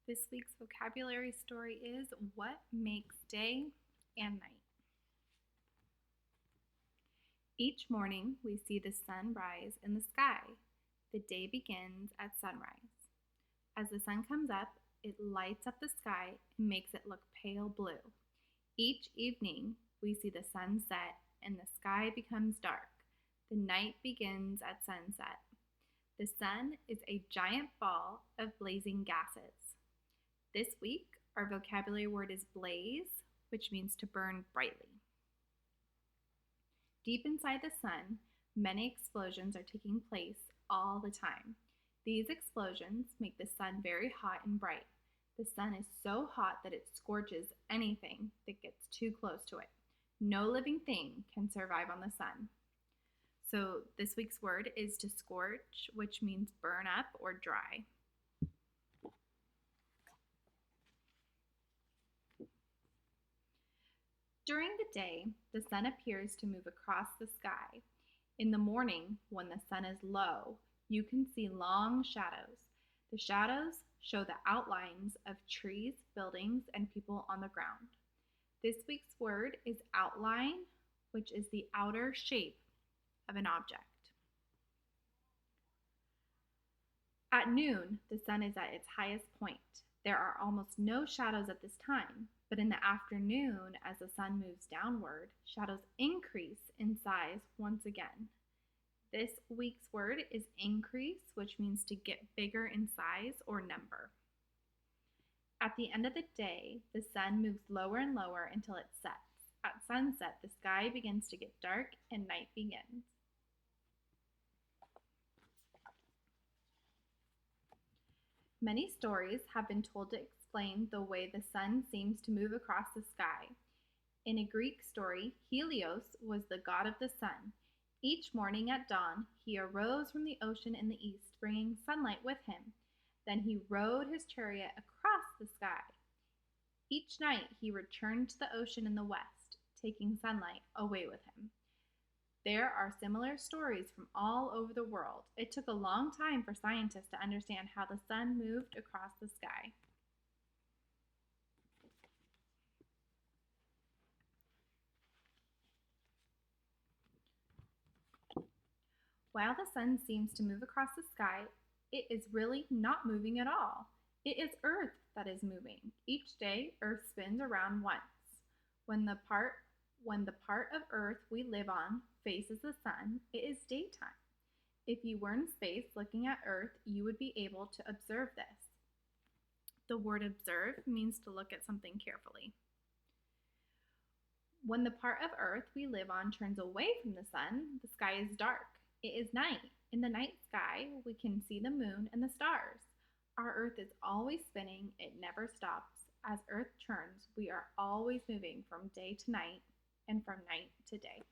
This week's vocabulary story is what makes day and night. Each morning we see the sun rise in the sky. The day begins at sunrise. As the sun comes up, it lights up the sky and makes it look pale blue. Each evening we see the sun set and the sky becomes dark. The night begins at sunset. The sun is a giant ball of blazing gases. This week, our vocabulary word is blaze, which means to burn brightly. Deep inside the sun, many explosions are taking place all the time. These explosions make the sun very hot and bright. The sun is so hot that it scorches anything that gets too close to it. No living thing can survive on the sun. So this week's word is to scorch, which means burn up or dry. During the day, the sun appears to move across the sky. In the morning, when the sun is low, you can see long shadows. The shadows show the outlines of trees, buildings, and people on the ground. This week's word is outline, which is the outer shape of an object. At noon, the sun is at its highest point. There are almost no shadows at this time, but in the afternoon, as the sun moves downward, shadows increase in size once again. This week's word is increase, which means to get bigger in size or number. At the end of the day, the sun moves lower and lower until it sets. At sunset, the sky begins to get dark and night begins. Many stories have been told to explain the way the sun seems to move across the sky. In a Greek story, Helios was the god of the sun. Each morning at dawn, he arose from the ocean in the east, bringing sunlight with him. Then he rode his chariot across the sky. Each night, he returned to the ocean in the west, taking sunlight away with him. There are similar stories from all over the world. It took a long time for scientists to understand how the sun moved across the sky. While the sun seems to move across the sky, it is really not moving at all. It is Earth that is moving. Each day, Earth spins around once. When the part of Earth we live on faces the sun, it is daytime. If you were in space looking at Earth, you would be able to observe this. The word observe means to look at something carefully. When the part of Earth we live on turns away from the sun, the sky is dark. It is night. In the night sky, we can see the moon and the stars. Our Earth is always spinning. It never stops. As Earth turns, we are always moving from day to night and from night to day.